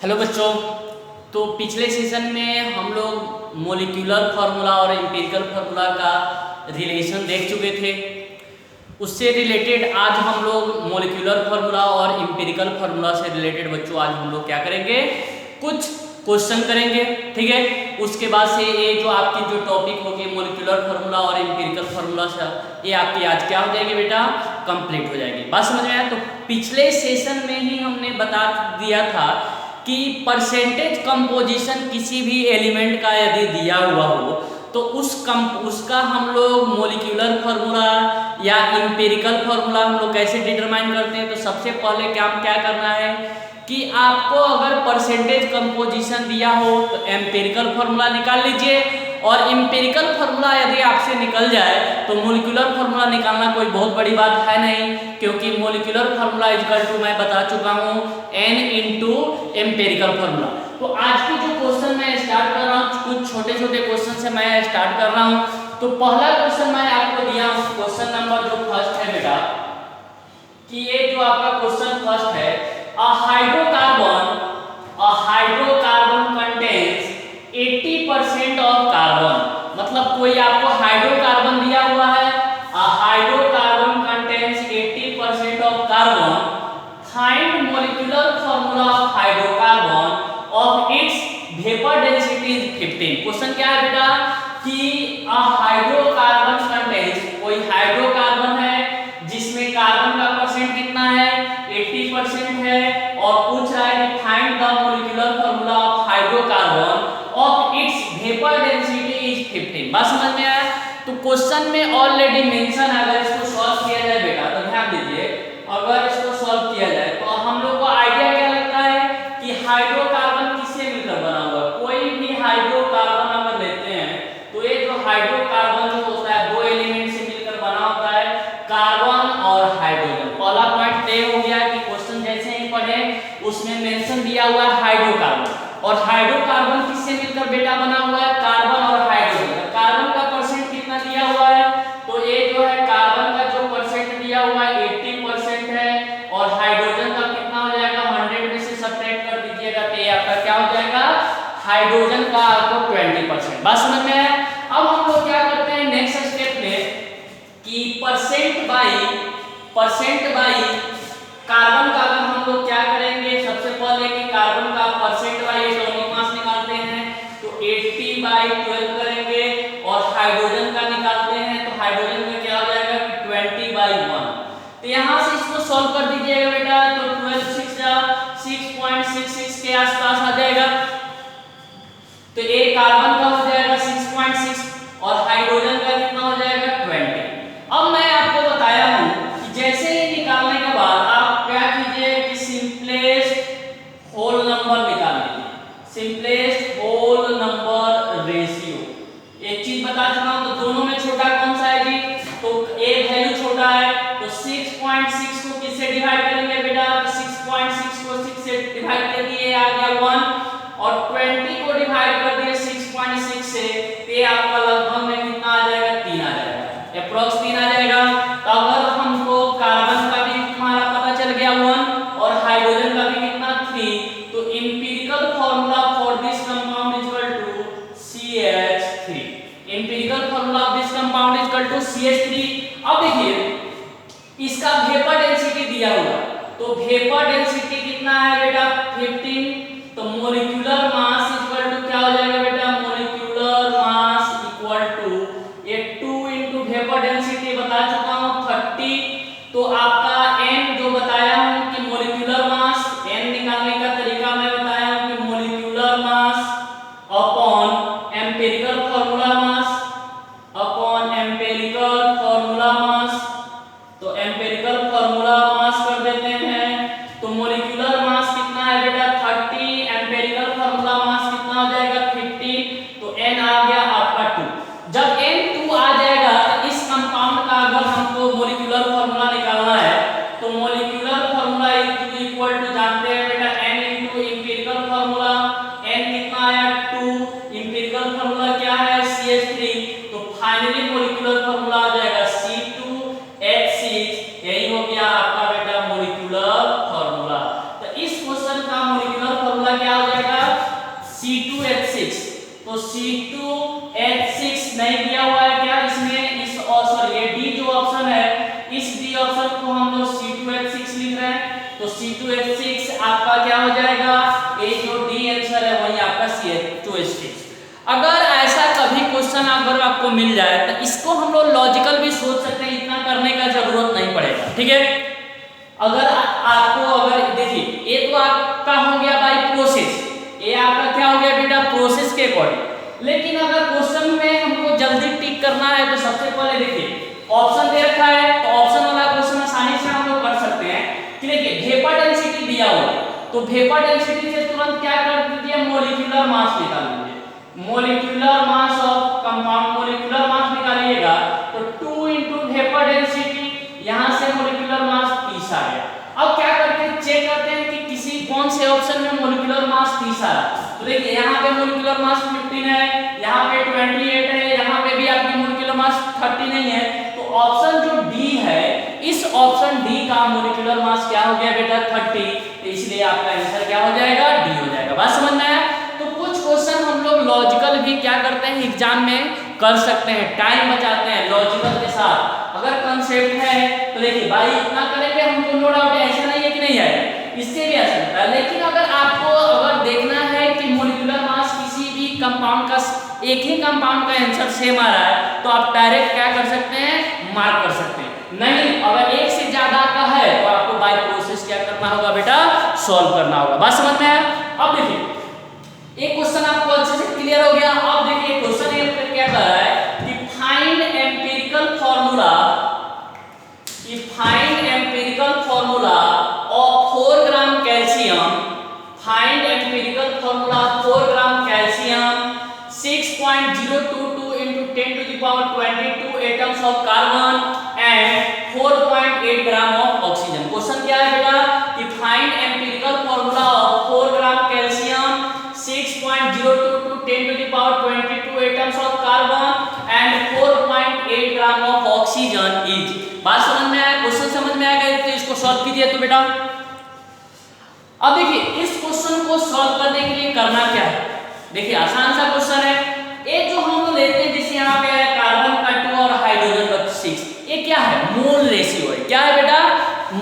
Hello बच्चों। तो पिछले सेशन में हम लोग मोलिक्यूलर फार्मूला और एम्पिरिकल फार्मूला का रिलेशन देख चुके थे। उससे रिलेटेड आज हम लोग मोलिक्यूलर फार्मूला और एम्पिरिकल फार्मूला से रिलेटेड बच्चों आज हम लोग क्या करेंगे, कुछ क्वेश्चन करेंगे। ठीक है, उसके बाद से ये जो आपकी जो टॉपिक होगी मोलिक्यूलर फार्मूला और एम्पिरिकल फार्मूला से ये आपकी आज क्या हो जाएगी बेटा, कंप्लीट हो जाएगी। बात समझ में आया? तो पिछले सेशन में ही हमने बता दिया था कि परसेंटेज कंपोजिशन किसी भी एलिमेंट का यदि दिया हुआ हो तो उसका हम लोग मोलिक्यूलर फार्मूला या एम्पिरिकल फार्मूला हम लोग कैसे डिटरमाइन करते हैं। तो सबसे पहले क्या करना है कि आपको अगर परसेंटेज कंपोजिशन दिया हो तो एम्पिरिकल फार्मूला निकाल लीजिए, और एम्पिरिकल फार्मूला यदि आपसे निकल जाए तो मोलिक्यूलर फार्मूला निकालना कोई बहुत बड़ी बात है नहीं, क्योंकि मोलिक्यूलर फार्मूला इक्वल टू मैं बता चुका हूँ n इंटू एम्पिरिकल फार्मूला। तो आज की जो क्वेश्चन मैं स्टार्ट कर रहा हूँ, कुछ छोटे छोटे क्वेश्चन से मैं स्टार्ट कर रहा हूँ। तो पहला क्वेश्चन मैं आपको दिया हूँ, क्वेश्चन नंबर जो फर्स्ट है बेटा, कि ये जो आपका क्वेश्चन फर्स्ट है, a hydrocarbon contains 80% of carbon. मतलब कोई आपको हाइड्रोकार्बन दिया हुआ है, a hydrocarbon contains 80% of carbon, find molecular formula of hydrocarbon of its vapour density is 15। Question क्या है बेटा कि a hydrocarbon contains, कोई हाइड्रोकार्बन है जिसमें कार्बन का परसेंट कितना है, 80% है, और पूछ रहा है कि find the molecular formula of hydrocarbon of its vapour density is 15। बात समझ में आया? तो क्वेश्चन में ऑलरेडी मेंशन, अगर इसको सॉल्व किया जाए बेटा तो ध्यान दीजिए, अगर इसको सॉल्व किया जाए तो हम लोग को आइडिया क्या लगता है कि हाइड्रोकार्बन किससे मिलकर बना हुआ है। कोई भी हाइड्रोकार्बन अगर लेते हैं तो ये जो हाइड्रोकार्बन जो होता है दो एलिमेंट से मिलकर बना होता है, कार्बन और हाइड्रोजन। पहला पॉइंट तय हो गया कि क्वेश्चन जैसे ही पढ़े उसमें मेंशन दिया हुआ है हाइड्रोकार्बन, और हाइड्रोकार्बन किससे मिलकर बेटा बना हुआ है, कार्बन और हाइड्रोजन। कार्बन का परसेंट कितना दिया हुआ है, तो ये जो है कार्बन का जो परसेंट दिया हुआ है 80% है, और हाइड्रोजन का कितना हो जाएगा, 100 में से सब्ट्रैक्ट कर दीजिएगा तो ये आपका क्या हो जाएगा, हाइड्रोजन का आपको 20%। बात समझ में आया? अब हम लोग क्या करते हैं नेक्स्ट स्टेप में कि परसेंट बाई कार्बन का अगर हम लोग क्या करेंगे, सबसे पहले कि कार्बन का परसेंट बाई एटॉमिक मास निकालते हैं तो 80/12 करेंगे, और हाइड्रोजन का निकालते हैं तो हाइड्रोजन का क्या हो जाएगा कि 20/1। तो यहाँ से इसको सॉल्व कर दीजिएगा बेटा, तो 12 6.66 के आसपास आ जाएगा। तो ये कार्बन का हो जाएगा 6.6 और हाइड्रोजन का कितना हो जाएगा 20। अब मैं आपको बताया हूं कि जैसे ही निकालने के बाद आप क्या कीजिए कि सिंपलेस्ट होल नंबर निकाल लीजिए, सिंपलेस्ट होल नंबर रेशियो। एक चीज बता चुका हूं, तो दोनों में छोटा कौन सा है जी, तो ए वैल्यू छोटा है, तो 6.6 को किससे डिवाइड करेंगे बेटा, तो 6.6 को 6 से डिवाइड कर दिए आ गया 1, और 20 को डिवाइड कर दिए 6.6 से, तो आपका लगभग में कितना आ जाएगा, 3 आ जाएगा, अप्रॉक्स 3 आ जाएगा। तो अगर हमको कार्बन का भी हमारा पता चल गया 1 और हाइड्रोजन का भी कितना 3, तो empirical formula for this compound is equal to CH3। Empirical formula of this compound is equal to CH3। अब देखिए इसका वेपर डेंसिटी दिया हुआ, तो वेपर डेंसिटी कितना है बेटा 15, तो मोलिक्यूलर मास इक्वल टू क्या हो जाएगा बेटा, मोलिक्यूलर मास इक्वल टू ये 2 इनटू वेपर डेंसिटी बता चुका हूं 30, तो आपका n जो बताया हूं कि मोलिक्यूलर मास n निकालने का तरीका मैं बताया हूं कि molecular mass upon empirical formula mass, upon empirical formula mass. तो एम्पिरिकल फार्मूला मास कर देते हैं, तो मोलिक्यूलर मास कितना है बेटा 30 तो C2H6 नहीं दिया हुआ है क्या इसमें, इस सॉरी ये डी जो ऑप्शन है, इस डी ऑप्शन को हम लोग C2H6 लिख रहे हैं। तो C2H6 आपका क्या हो जाएगा, ये जो डी आंसर है वही आपका C2H6। अगर ऐसा कभी क्वेश्चन अगर आपको मिल जाए तो इसको हम लोग लॉजिकल भी सोच सकते हैं, इतना करने का जरूरत नहीं पड़ेगा, ठीक है। अगर आपको अगर देखिए ये तो आपका हो गया बाय प्रोसेस, ये आपका क्या हो गया बेटा प्रोसेस के अकॉर्डिंग। लेकिन अगर क्वेश्चन में हमको जल्दी टिक करना है तो सबसे पहले देखिए ऑप्शन दे रखा है, तो ऑप्शन वाला क्वेश्चन आसानी से हम लोग कर सकते हैं कि देखिए वेपर डेंसिटी दिया हुआ है, तो वेपर डेंसिटी से तुरंत क्या कर दीजिए, मॉलिक्यूलर मास निकाल लीजिए। Molecular mass of compound, molecular mass निकालिएगा तो 2 into वेपर डेंसिटी, यहां से मॉलिक्यूलर मास 30 आ गया। अब क्या करते हैं, चेक करते हैं कि किसी कौन से ऑप्शन में मॉलिक्यूलर मास 30 आ रहा है। तो देखिए यहाँ पे मॉलिक्यूलर मास 15 है, यहाँ पे 28 है, यहाँ पे भी आपकी मॉलिक्यूलर मास 30 नहीं है। तो ऑप्शन जो डी है, इस ऑप्शन डी का मॉलिक्यूलर मास क्या हो गया बेटा 30, तो इसलिए आपका आंसर क्या हो जाएगा, डी हो जाएगा। बात समझ में आया। तो कुछ क्वेश्चन हम लोग लॉजिकल भी क्या करते हैं एग्जाम में कर सकते हैं, टाइम बचाते हैं लॉजिकल के साथ। अगर कंसेप्ट है तो देखिए भाई इतना करेंगे हमको नो डाउट, ऐसा नहीं है कि नहीं आएगा, इससे भी ऐसा होता है। लेकिन अगर आपको अगर देखना है कि मॉलिक्यूलर मास किसी भी कंपाउंड का, एक ही कंपाउंड का आंसर सेम आ रहा है, तो आप डायरेक्ट क्या कर सकते हैं, मार्क कर सकते हैं। नहीं, अगर एक से ज्यादा का है तो आपको बाय प्रोसेस क्या करना होगा बेटा, सॉल्व करना होगा। बात समझ में आया। अब देखिए एक क्वेश्चन आपको अच्छे से क्लियर हो गया। अब देखिए क्वेश्चन ये क्या कर रहा है कि फाइंड एम्पिरिकल फार्मूला, कि find empirical formula of 4 gram calcium, find empirical formula 4 gram calcium, 6.022 into 10 to the power 22 atoms of carbon and 4.8 gram of oxygen। Question क्या है बेटा कि find empirical formula of 4 gram calcium, 6.022 10 to the power 22 atoms of carbon and 4.8 gram of oxygen is। बात समझ में आया, question समझ में आ गया, तो इसको सॉल्व कीजिए। तो बेटा अब देखिए इस क्वेश्चन को सॉल्व करने के लिए करना क्या है, देखिए आसान सा क्वेश्चन है। ये जो हम लेते हैं जैसे यहाँ पे कार्बन का 2 और हाइड्रोजन का 6, ये क्या है, मोल रेशियो है। क्या है बेटा,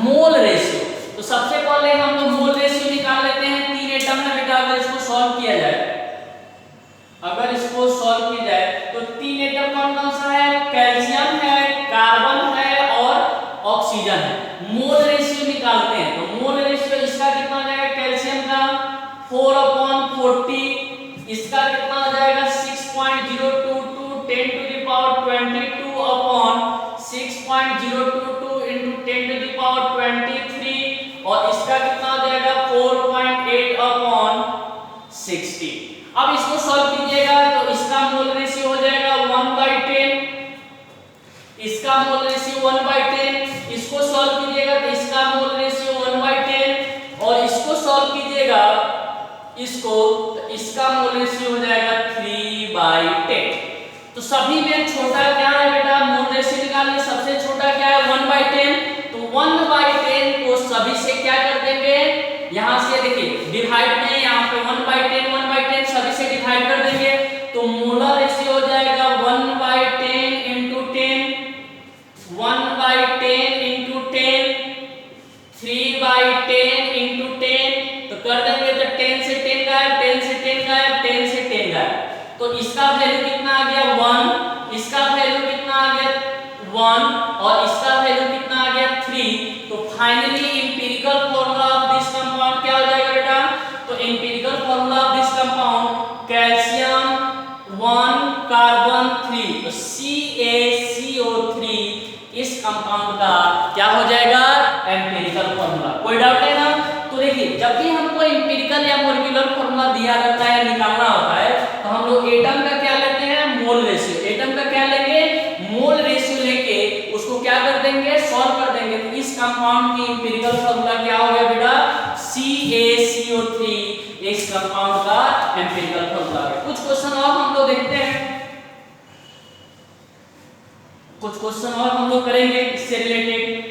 मोल रेशियो। तो सबसे पहले हम लोग मोल रेशियो निकाल लेते हैं। 3 एटम में बेटा अगर इसको सॉल्व किया जाए, अगर इसको सॉल्व किया जाए तो 3 एटम कौन कौन सा है, कैल्शियम है, कार्बन है और ऑक्सीजन है। मोल रेशियो निकालते हैं तो मोल रेशियो इसका कितना आ जाएगा, कैल्शियम का 4/40, इसका कितना आ जाएगा 6.022 10 to the power 22 upon 6.022 into 10 to the power 23 और इसका कितना आ जाएगा 4.8 upon 60। अब इसको सॉल्व कीजिएगा तो इसका मोल रेशियो हो जाएगा 1/10, इसका मोल रेशियो 1/10, इसको सॉल्व कीजिएगा तो इसका मोल रेशियो 1/10 और इसको सॉल्व कीजिएगा इसको तो इसका मोल रेशियो हो जाएगा 3/10। तो सभी में छोटा क्या है बेटा, मोल रेशियो निकालने सबसे छोटा क्या है 1/10, तो 1/10 को सभी से क्या कर देंगे, यहां से देखिए डिवाइड में, यहां पे 1/10 सभी से डिवाइड कर देंगे तो मोलर रेशियो हो जाएगा 1/10 into 10, 1/10 into 10, 3/10 into 10, तो कर देंगे तो 10 से 10 गायब, 10 से 10 गायब, 10 से 10 गायब। तो इसका वैल्यू कितना आ गया 1, इसका वैल्यू कितना आ गया 1 और इसका वैल्यू कितना आ गया 3। तो finally empirical formula of this compound क्या हो जाएगा बेटा, तो empirical formula of this compound calcium 1 carbon 3, तो CaCO3 इस कंपाउंड का क्या हो जाएगा, एम्पिरिकल फार्मूला। कोई डाउट है ना। तो देखिए जब भी हमको एम्पिरिकल या मॉलिक्यूलर फार्मूला दिया रहता है, निकालना होता है, तो हम लोग एटम का क्या लेते हैं, मोल रेशियो। एटम का क्या लेंगे, मोल रेशियो लेके उसको क्या कर देंगे, सॉल्व कर देंगे। तो इस कंपाउंड की एम्पिरिकल फार्मूला क्या हो गया बेटा, CaCO3 इस कंपाउंड का एम्पिरिकल फार्मूला है। कुछ क्वेश्चन और हम लोग देखते हैं, कुछ क्वेश्चन और हम लोग करेंगे इससे रिलेटेड।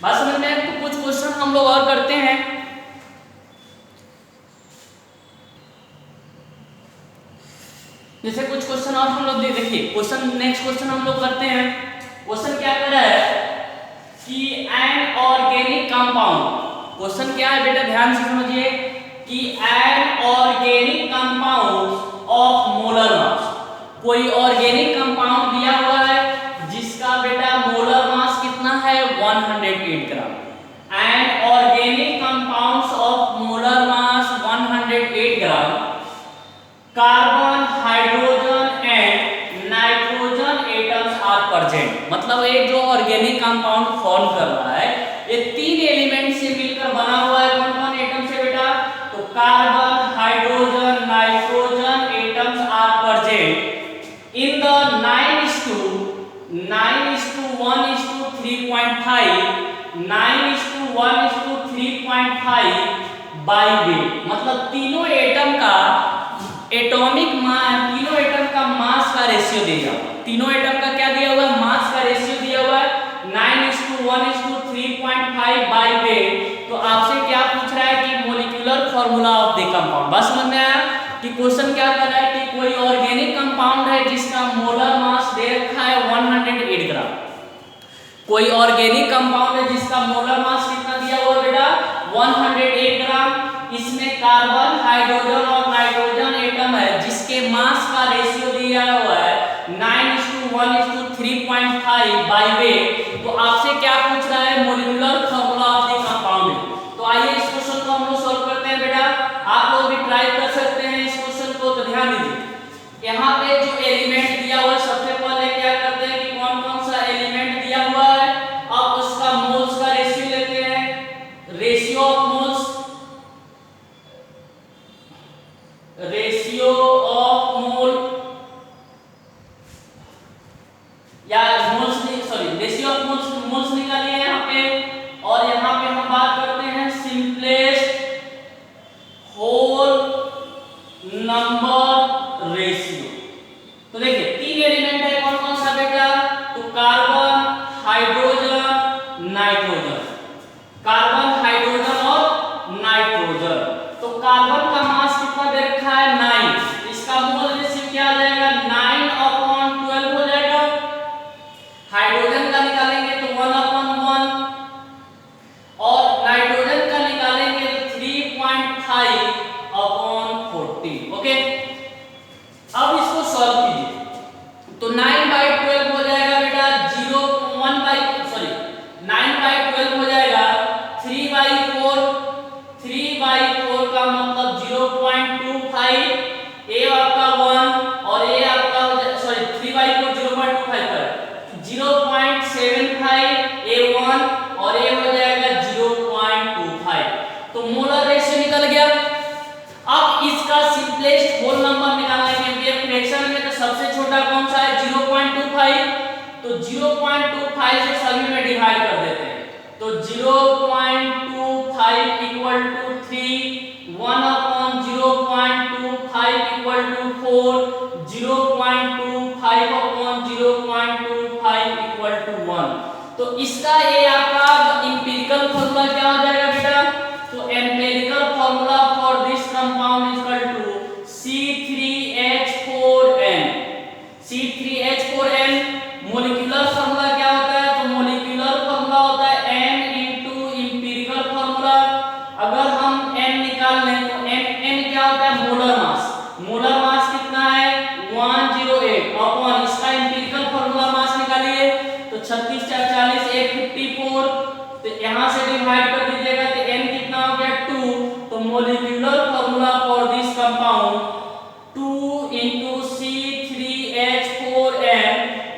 बात समझ में आए? तो कुछ क्वेश्चन हम लोग और करते हैं। जैसे कुछ क्वेश्चन और हम लोग देखिए, क्वेश्चन नेक्स्ट क्वेश्चन हम लोग करते हैं। क्वेश्चन क्या कर रहा है कि एन ऑर्गेनिक कंपाउंड, क्वेश्चन क्या है बेटा ध्यान से समझिए, कि an organic compound of molar मास, कोई ऑर्गेनिक कंपाउंड दिया हुआ है जिसका बेटा मोलर मास कितना है 108 gram. An organic compounds of molar mass 108 gram, carbon hydrogen and nitrogen atoms are present. मतलब ये जो ऑर्गेनिक कंपाउंड फॉर्म कर रहा है ये तीन एलिमेंट से मिलकर बना हुआ है। कौन कौन एटम से बेटा? तो carbon hydrogen nitrogen atoms are present in the 9:1:3.5 by weight. मतलब तीनों एटम का एटॉमिक मास, तीनों एटम का मास का रेशियो दिया हुआ है। तीनों एटम का क्या दिया हुआ है? मास का रेशियो दिया हुआ है 9:1:3.5 बाई वेट। तो आपसे क्या पूछ रहा है कि molecular formula of the compound. बस समझ में आया कि क्वेश्चन क्या कर रहा है कि कोई ऑर्गेनिक कंपाउंड है जिसका मोलर मास दे रखा है 108 ग्राम। कोई ऑर्गेनिक कंपाउंड है जिसका मोलर मास कितना दिया हुआ है बेटा 108 ग्राम। इसमें कार्बन हाइड्रोजन और नाइट्रोजन एटम है जिसके मास का रेशियो दिया हुआ है 9:1:3.5 बाई वेट। तो आपसे क्या पूछ रहा है? Molecular formula of the compound. तो आइए इस क्वेश्चन को हम लोग सॉल्व करते हैं बेटा। आप लोग भी ट्राई कर सकते हैं इस क्वेश्चन को। तो ध्यान दीजिए, यहाँ पे जो एलिमेंट दिया हुआ है सबसे पहले क्या करते हैं कि कौन कौन सा एलिमेंट दिया हुआ है, अब उसका मोल्स का रेशियो लेते हैं। Ratio of moles, ratio of mole या moles, sorry ratio of moles निकालिए यहाँ पे। और यहाँ पे हम बात करते हैं सिंपलेस्ट होल नंबर रेशियो। तो देखिए तीन एलिमेंट है, कौन कौन सा बेटा? तो carbon hydrogen nitrogen, carbon hydrogen और नाइट्रोजन। तो कार्बन का मास कितना दे रखा है 9, इसका मोल रेशियो क्या आ जाएगा 9/12 हो जाएगा। हाइड्रोजन का निकालेंगे तो 1/1 और नाइट्रोजन का निकालेंगे तो 3.5/40। ओके, अब इसको सॉल्व कीजिए। तो 9/12 हो जाएगा बेटा 9/12 हो जाएगा 3/4। 3/4 का मतलब 0.25, ए आपका 1 और ए आपका सॉरी 3/4 0.25 पर 0.75 ए 1 और ए हो जाएगा 0.25। तो मोलर रेशियो निकल गया। अब इसका सिंपलेस्ट होल नंबर निकालना है क्योंकि ये फ्रैक्शन में तो सबसे छोटा कौन सा है 0.25। तो 0.25 से सभी में डिवाइड कर देते हैं। तो 0.25 equal to 3, 1/0.25 equal to 4, 0.25/0.25 equal to 1। तो इसका ये आपका इंपिरिकल फार्मूला क्या हो जाएगा बेटा? तो empirical formula for this compound is equal to C3H4n। C3H4n molecular formula क्या होता है? तो मॉलिक्यूलर फार्मूला होता है n इनटू इंपिरिकल फार्मूला। अगर हम n निकाल लें तो n क्या होता है? Molar mass. मोलर मास कितना है 108 अपॉन इसका इंपिरिकल फार्मूला मास निकालिए तो 36 4 40 154। तो यहां से डिवाइड कर दीजिएगा तो n कितना हो गया 2। तो molecular formula for this compound 2 into C3H4n,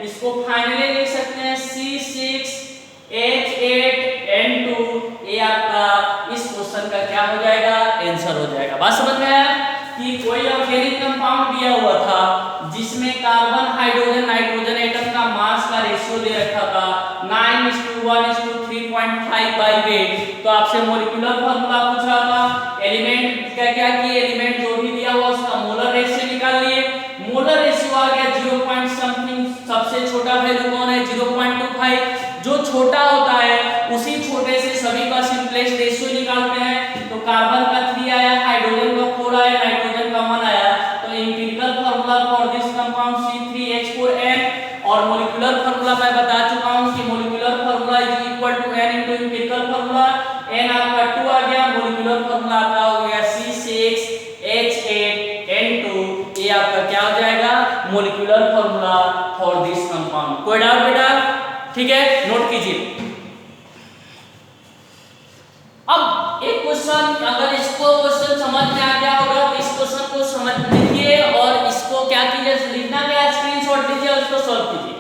इसको फाइनली लिख सकते हैं C6H8n2। ये आपका इस क्वेश्चन का क्या हो जाएगा? आंसर हो जाएगा। बात समझ में आया कि कोई ऑर्गेनिक कंपाउंड दिया हुआ था जिसमें कार्बन हाइड्रोजन नाइट्रोजन एटम का मास का रेशियो दे रखा था 9:1:3.5 बाई वेट। तो आपसे मॉलिक्यूलर फार्मूला पूछ रहा था, एलिमेंट क्या क्या किए, एलिमेंट जो भी दिया हुआ उसका मोलर रेशियो निकाल लिए। मोलर रेशियो आ गया 0 पॉइंट समथिंग। सबसे छोटा वैल्यू कौन है 0.25। जो छोटा होता है उसी छोटे मैं बता चुका हूं कि molecular formula is equal to n into empirical formula. n आपका 2 आ गया, मोलिकुलर फार्मूला आपका हो गया C6H8N2। ये आपका क्या हो जाएगा, molecular formula for this compound. कोई डाउट बेटा? ठीक है, नोट कीजिए। अब एक क्वेश्चन, अगर इसको क्वेश्चन समझ में आ गया होगा तो इस क्वेश्चन को समझ लीजिए और इसको क्या कीजिए, लिखना क्या, स्क्रीनशॉट लीजिए और इसको सॉल्व कीजिए।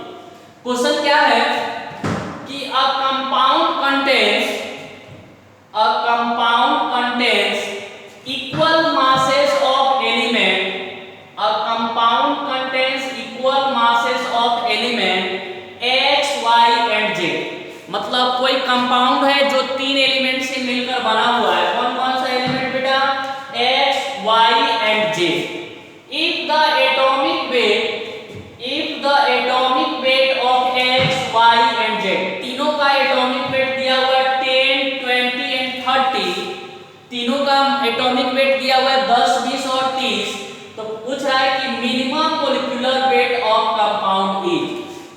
क्वेश्चन क्या है कि a compound contains equal masses of element, a compound contains equal masses of element x, y and z। मतलब कोई कंपाउंड है जो 3 एलिमेंट से मिलकर बना हुआ है। कौन कौन सा एलिमेंट बेटा? x, y and z। if the atomic weight of x, y and z, तीनों का एटॉमिक वेट दिया हुआ है 10, 20 and 30। तीनों का एटॉमिक वेट दिया हुआ है 10, 20 और 30। तो पूछ रहा है कि minimum molecular weight of compound is.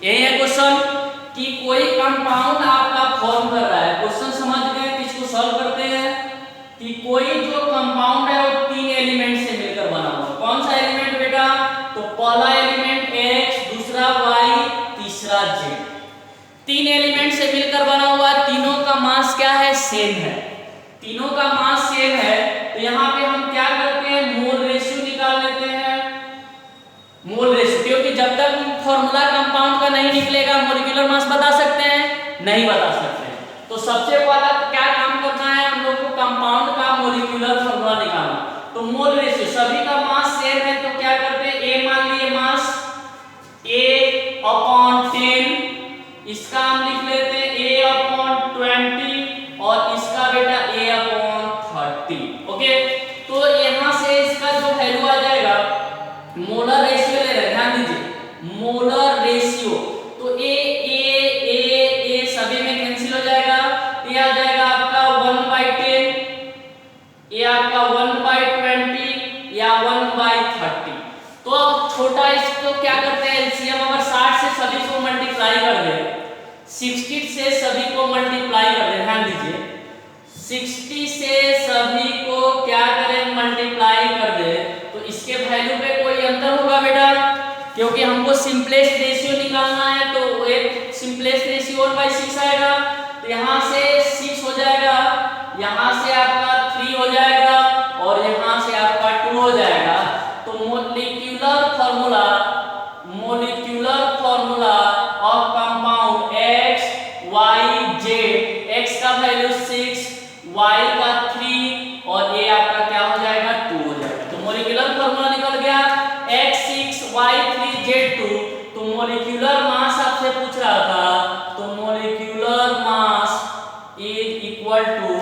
यही है क्वेश्चन कि कोई कंपाउंड आपका फॉर्म कर रहा है। क्वेश्चन समझ गए तो इसको सॉल्व करते हैं कि कोई जो कंपाउंड है वो 3 एलिमेंट से मिलकर बना हुआ है। कौन सा एलिमेंट बेटा? तो पहला एलिमेंट x, दूसरा y, तीसरा z। 3 एलिमेंट से मिलकर बना हुआ, तीनों का मास क्या है, सेम है। तीनों का मास सेम है तो यहाँ पे हम क्या करते हैं, मोल रेशियो निकाल लेते हैं। मोल रेशियो, क्योंकि जब तक फॉर्मूला कंपाउंड का नहीं निकलेगा मोलिकुलर मास बता सकते हैं? नहीं बता सकते हैं। तो सबसे पहला क्या काम करना है, हम लोग को कंपाउंड का मोलिकुलर फॉर्मूला निकालना। तो मोल रेशियो, सभी का मास सेम है तो क्या करते हैं, a मान लिए मास A/10, इसका हम लिख लेते हैं A/20 और इसका बेटा A/30। ओके, तो यहाँ से इसका जो वैल्यू आ जाएगा, मोलर रेशियो ले रहे हैं, ध्यान दीजिए मोलर रेशियो। तो ए सभी में कैंसिल हो जाएगा, ये आ जाएगा आपका 1/10, ये आपका 1/20 या 1/30। तो अब छोटा इसको क्या करते हैं, एलसीएम अगर 60 से सभी को मल्टीप्लाई कर दे, 60 से सभी को मल्टीप्लाई कर दे, ध्यान दीजिए 60 से सभी को क्या करें, मल्टीप्लाई कर दे, तो इसके वैल्यू पे कोई अंतर होगा बेटा? क्योंकि हमको सिंपलेस्ट रेशियो निकालना है तो एक सिंपलेस्ट रेशियो 1/6 आएगा। तो यहाँ से 6 हो जाएगा, यहाँ से आपका 3 हो जाएगा और यहाँ से आपका 2 हो जाएगा। तो molecular formula of compound x, y, z, x का वैल्यू 6, y का 3 और ये आपका क्या हो जाएगा, 2 हो जाएगा। तो मोलिकुलर फार्मूला निकल गया x 6 y 3 z 2। तो मोलिकुलर मास आपसे पूछ रहा था, तो molecular mass is equal to,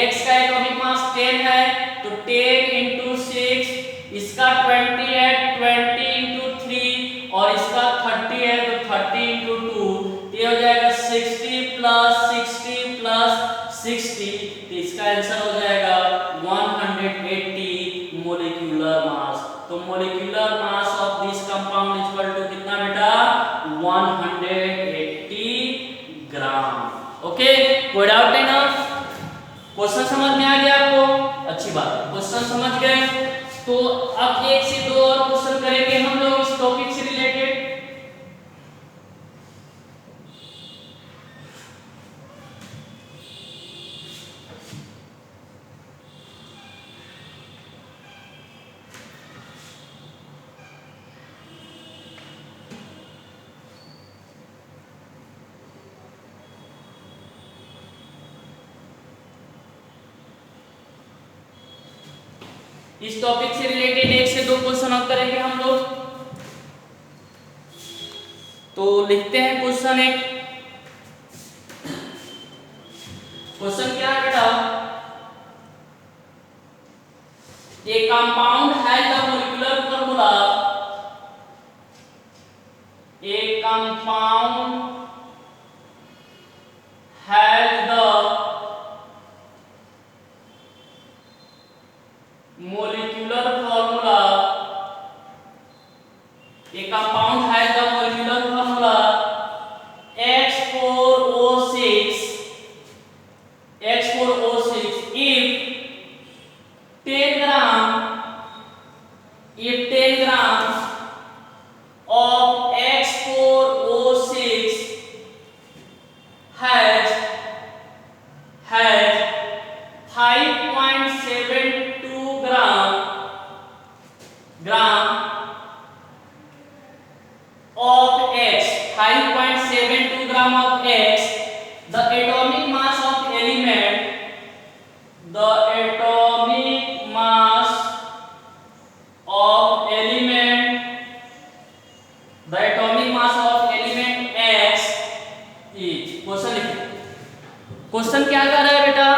x का एटॉमिक मास 10 है तो 10 × 6, इसका 20 है 20 × 3 और इसका 30 है तो 30 × 2, ये हो जाएगा 60 + 60 + 60। तो इसका आंसर हो जाएगा 180 मोलिकुलर मास। तो molecular mass of this compound is equal to कितना बेटा, 180 ग्राम। ओके, कोई डाउट नहीं ना? क्वेश्चन समझ में आ गया आपको? अच्छी बात है, क्वेश्चन समझ गए। तो अब 1 से 2 और क्वेश्चन करेंगे हम लोग इस टॉपिक से रिलेटेड। इस टॉपिक से रिलेटेड 1 से 2 क्वेश्चन अब करेंगे हम लोग। तो लिखते हैं क्वेश्चन 1। क्वेश्चन क्या है बेटा, ए compound has the molecular formula, A compound has the molecular formula, a compound has the molecular formula of X, 5.72 gram of X, the atomic mass of element, the atomic mass of element, the atomic mass of element X is, question लिखिए। Question क्या कर रहा है बेटा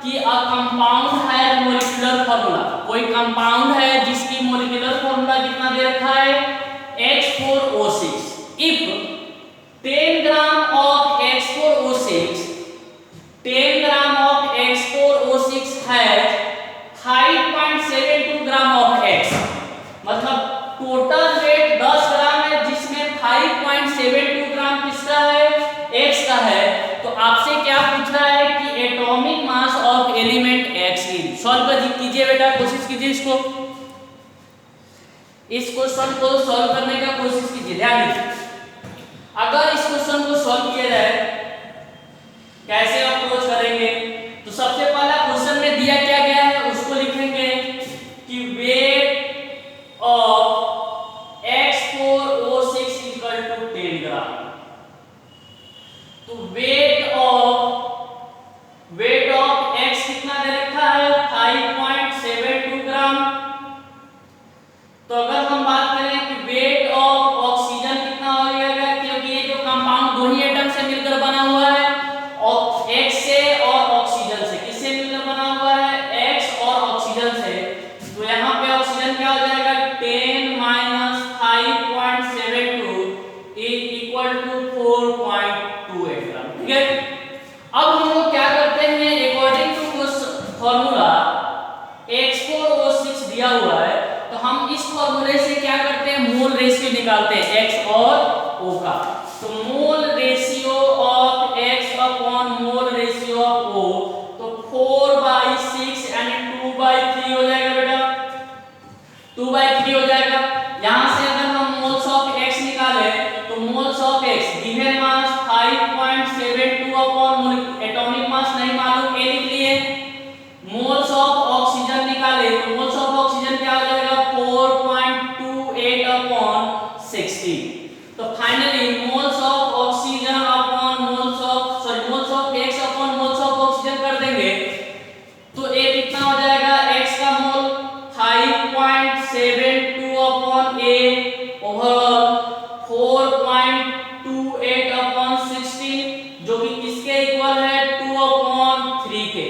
कि a compound है molecular formula, कोई compound है जिसकी मोलिकुलर फार्मूला कितना दे रखा है X4O6, if 10 gram of X4O6, 10 gram of X4O6 has 5.72 gram of X, मतलब टोटल वेट 10 ग्राम है जिसमें 5.72 ग्राम किसका है X का है। तो आपसे क्या पूछ रहा है कि atomic mass of element X is, solve कीजिए बेटा, कोशिश कीजिए इसको, इस क्वेश्चन को सॉल्व करने का कोशिश कीजिए। ध्यान दीजिए, अगर इस क्वेश्चन को सॉल्व किया जाए कैसे अप्रोच करेंगे, तो सबसे पहला क्वेश्चन में दिया क्या गया है उसको लिखेंगे कि weight of X4O6 equal to 10 gram. तो वेट ऑफ X कितना दे रखा है 5.72 ग्राम। तो अगर हम बात करें कि वेट ऑफ ऑक्सीजन कितना हो जाएगा, क्योंकि ये जो कंपाउंड दो ही एटम से मिलकर बना हुआ है, और X से और ऑक्सीजन से, किससे मिलकर बना हुआ है X और ऑक्सीजन से, तो यहाँ पे ऑक्सीजन क्या हो जाएगा 10 माइनस 5.72 इक्वल टू 4.28 ग्राम। ठीक है, अब हम लोग क्या करते हैं, अकॉर्डिंग टू फॉर्मूला X4O6 दिया हुआ है, तो हम इस फॉर्मूले से क्या करते हैं मोल रेशियो निकालते हैं X और O का। तो mole ratio of X upon mole ratio of O, तो 4/6 यानी 2/3 हो जाएगा बेटा, 2/3 हो जाएगा। यहां से अगर हम मोल्स ऑफ X निकाले तो moles of X given mass 5.72 upon atomic mass नहीं मालूम A लिख लिए। मोल्स ऑफ ऑक्सीजन निकाले तो मोल्स ऑफ ऑक्सीजन क्या हो जाएगा 4.28 अपॉन 60। तो finally moles of oxygen upon moles of X upon moles of oxygen कर देंगे तो A कितना हो जाएगा X का मोल 5.72 अपॉन A ओवरऑल 4.28 अपॉन 16, जो कि किसके इक्वल है 2/3 के।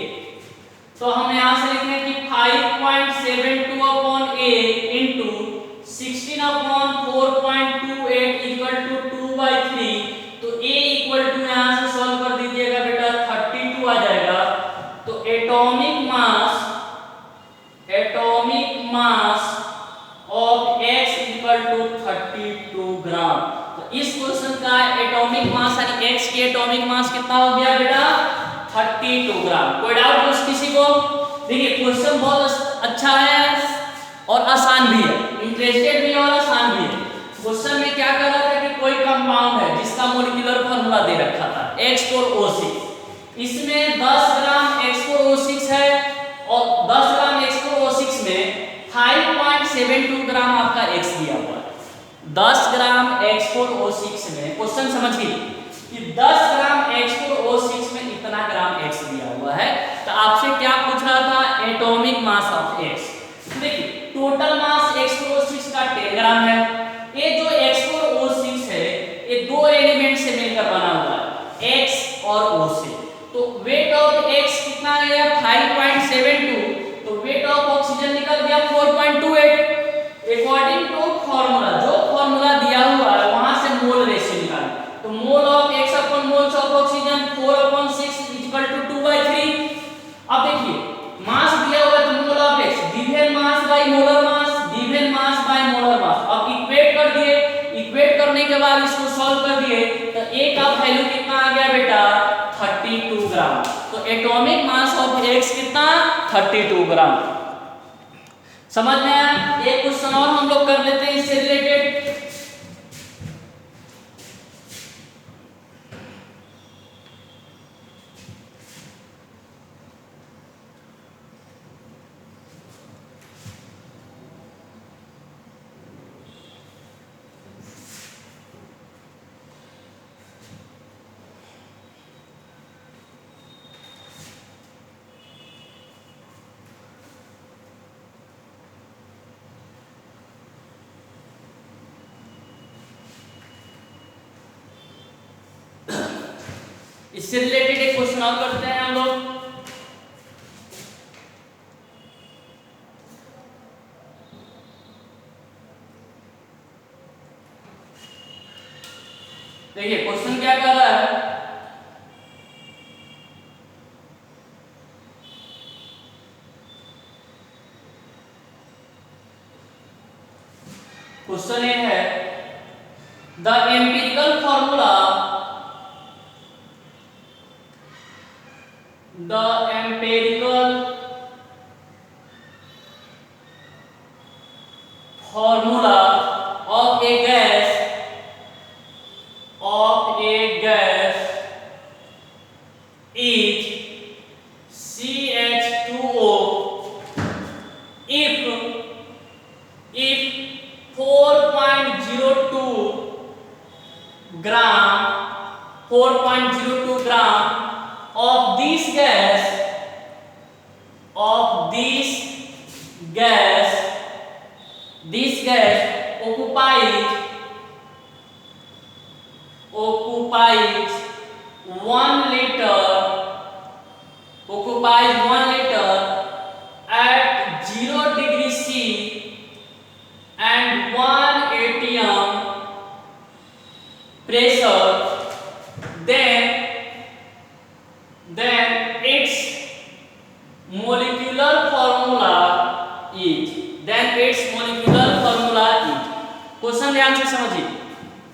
तो हम यहां से लिखेंगे कि 5.72 upon A into 16 upon 4.28 equal to 2/3। तो A इक्वल टू यहां से सॉल्व कर दीजिएगा बेटा 32 आ जाएगा। तो atomic mass of X equal to 32 gram. तो इस क्वेश्चन का एटॉमिक मास यानी X की एटॉमिक मास कितना हो गया बेटा 32 ग्राम। कोई डाउट किसी को? देखिए क्वेश्चन बहुत अच्छा है और आसान भी है, इंटरेस्टेड भी है और आसान भी है। क्वेश्चन में क्या कर रहा था कि कोई कंपाउंड है जिसका मोलिकुलर फार्मूला दे रखा था X4O6, इसमें 10 ग्राम X4O6 है और 10 ग्राम X4O6 में 5.72 ग्राम आपका X दिया हुआ है। 10 ग्राम X4O6 में क्वेश्चन समझिए कि 10 ग्राम X4O6 में इतना ग्राम X दिया हुआ है। तो आपसे क्या पूछ रहा था एटॉमिक मास ऑफ X। देखिए टोटल मास X4O6 का 10 ग्राम है। ये जो X4O6 है ये दो एलिमेंट से मिलकर बना हुआ है X और O से। तो वेट ऑफ X कितना आ गया 5.72, तो वेट ऑफ ऑक्सीजन निकल गया 4.28। अकॉर्डिंग टू फार्मूला, जो फार्मूला दिया हुआ है वहां से मोल रेशियो निकालें। तो mole of X upon moles of oxygen 4/6 equal to 2/3। अब देखिए मास दिया हुआ है तो mole of X given mass by molar mass, given mass by molar mass. अब इक्वेट कर दिए, इक्वेट करने के बाद इसको सॉल्व कर दिए तो A का वैल्यू कितना आ गया बेटा 32 ग्राम। तो एटॉमिक मास ऑफ X कितना 32 ग्राम। समझ में आया? एक क्वेश्चन और हम लोग कर लेते हैं इससे रिलेटेड। इससे रिलेटेड एक क्वेश्चन और करते हैं हम लोग। देखिए क्वेश्चन क्या कर रहा है, क्वेश्चन ये है the empirical formula of a gas is CH2O if 4.02 gram of this gas occupies 1 liter at 0 degree C and 1 atm pressure, then its molecular formula is question ध्यान से समझिए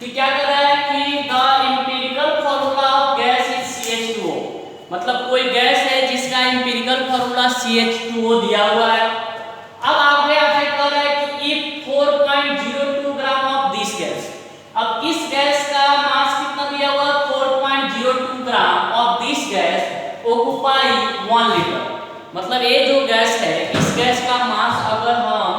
कि क्या कर रहा है कि the empirical formula of gas is CH2O, मतलब कोई गैस है जिसका एम्पिरिकल फॉर्मूला CH2O दिया हुआ है। अब आगे आपसे कह रहा है कि if 4.02 gram of this gas, अब इस गैस का मास कितना दिया हुआ है 4.02 gram of this gas occupy 1 litre, मतलब ये जो गैस है इस गैस का मास अगर हम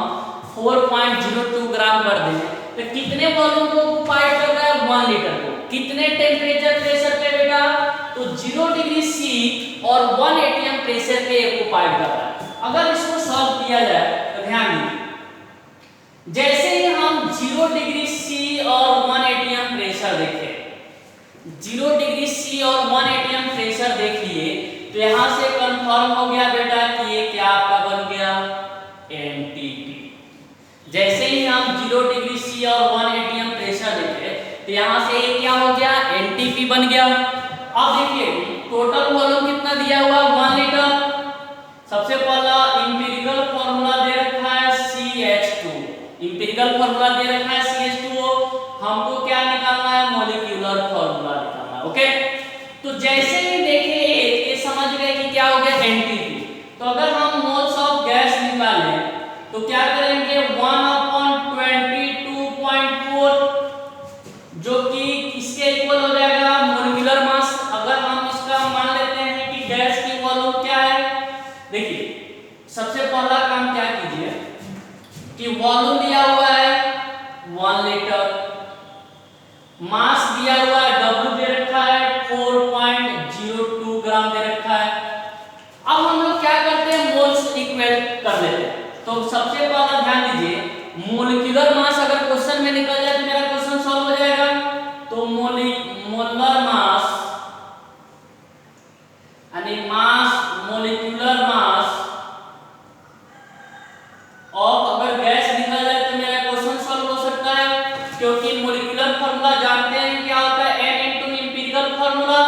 4.02 ग्राम कर दें तो कितने वॉल्यूम को ऑक्युपाई कर रहा है 1 लीटर को, कितने टेम्परेचर प्रेशर पे बेटा, तो 0 डिग्री सी और 1 atm प्रेशर पे ऑक्युपाई कर रहा है। अगर इसको सॉल्व किया जाए तो ध्यान दीजिए, जैसे ही हम 0 डिग्री सी और 1 atm प्रेशर देखें, 0 डिग्री सी और 1 atm प्रेशर देख लिए तो यहां से कंफर्म हो गया बेटा कि ये क्या आपका बन गया NTP। जैसे ही हम 0 डिग्री सी और 1 atm प्रेशर देखे तो यहां से ये क्या हो गया NTP बन गया। अब देखिए टोटल वॉल्यूम कितना दिया हुआ 1 लीटर। सबसे पहला एम्पिरिकल फार्मूला दे रखा है CH2, एम्पिरिकल फार्मूला दे रखा है CH2O, हमको क्या निकालना है मॉलिक्यूलर फार्मूला निकालना है। ओके, तो जैसे ही देखे ये समझ गए कि क्या हो गया NTP, तो अगर हम मोल्स ऑफ गैस निकालें तो क्या करेंगे 1/22.4 जो कि इसके इक्वल हो जाएगा मॉलिक्यूलर मास। अगर हम इसका मान लेते हैं कि गैस की वॉल्यूम क्या है, देखिए सबसे पहला काम क्या कीजिए कि वॉल्यूम दिया हुआ है 1 लीटर, मास दिया हुआ है W दे रखा है 4.02 ग्राम दे रखा है। अब हम लोग क्या करते हैं मोल्स इक्वल कर लेते हैं। तो सबसे पहला ध्यान दीजिए मोलिक्यूलर मास अगर क्वेश्चन में निकल जाए तो मेरा क्वेश्चन सॉल्व हो जाएगा। तो मोलर मास यानी मोलिक्यूलर मास और अगर गैस निकल जाए तो मेरा क्वेश्चन सॉल्व हो सकता है, क्योंकि मोलिक्यूलर फार्मूला जानते हैं क्या होता है N इनटू एम्पिरिकल फार्मूला,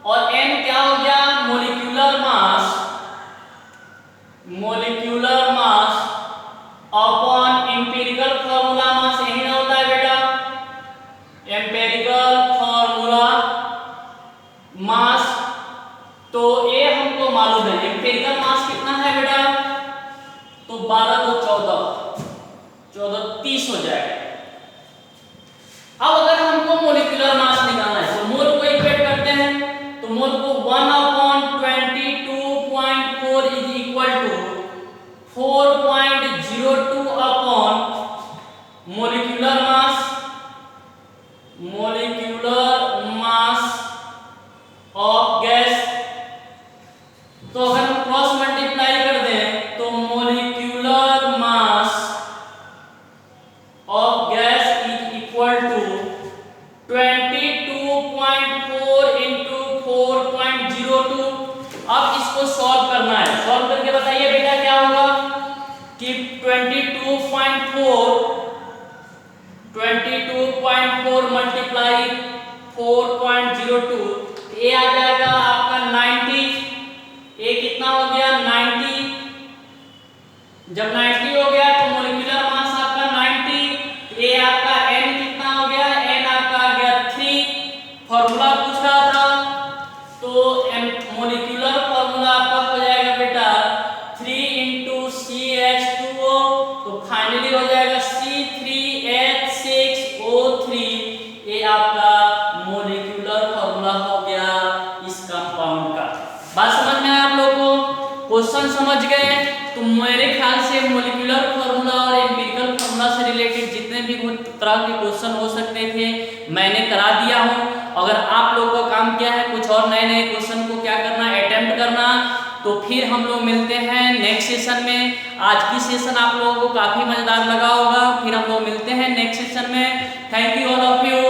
और N क्या हो गया molecular mass upon empirical formula mass, यही ना होता है बेटा एम्पिरिकल फार्मूला मास। तो ये हमको मालूम है एम्पिरिकल मास कितना है बेटा, तो 12 तो 14 30 हो जाएगा। अब अगर हमको मोलिक्यूलर मास निकालना है तो मोल को इक्वेट करते हैं, तो मोल को 1/22.4 is equal to 4.02 upon molecular mass of gas. तो अगर हम क्रॉस मल्टीप्लाई कर दें तो molecular mass of gas is equal to 22.4 into 4.02 अब इसको सॉल्व करना है। सॉल्व करके बताइए बेटा क्या होगा कि 22.4 मल्टीप्लाई 4.02, ये आ जाएगा आपका 90। ये कितना हो गया 90। जब 90 हो गया तो मोलिकुलर मास आपका 90। ये आपका n कितना हो गया, n आपका आ गया 3। फॉर्मूला पूछ रहा था तो मोलिकुलर फॉर्मूला आपका हो जाएगा बेटा 3 × CH2O, तो फाइनली हो जाएगा C3H6O3। ये आपका मोलिकुलर फॉर्मूला हो गया इस कंपाउंड का। बात समझ में आया आप लोगों को? क्वेश्चन समझ गए? तो मेरे ख्याल से मोलिकुलर फॉर्मूला और एम्पिरिकल फॉर्मूला से रिलेटेड जितने भी तरह के क्वेश्चन हो सकते थे मैंने करा दिया हूं। अगर आप लोगों का काम क्या है कुछ और नए नए क्वेश्चन को क्या करना, अटेम्प्ट करना, तो फिर हम लोग मिलते हैं नेक्स्ट सेशन में। आज की सेशन आप लोगों को काफी मजेदार लगा होगा, फिर हम लोग मिलते हैं नेक्स्ट सेशन में। Thank you all of you.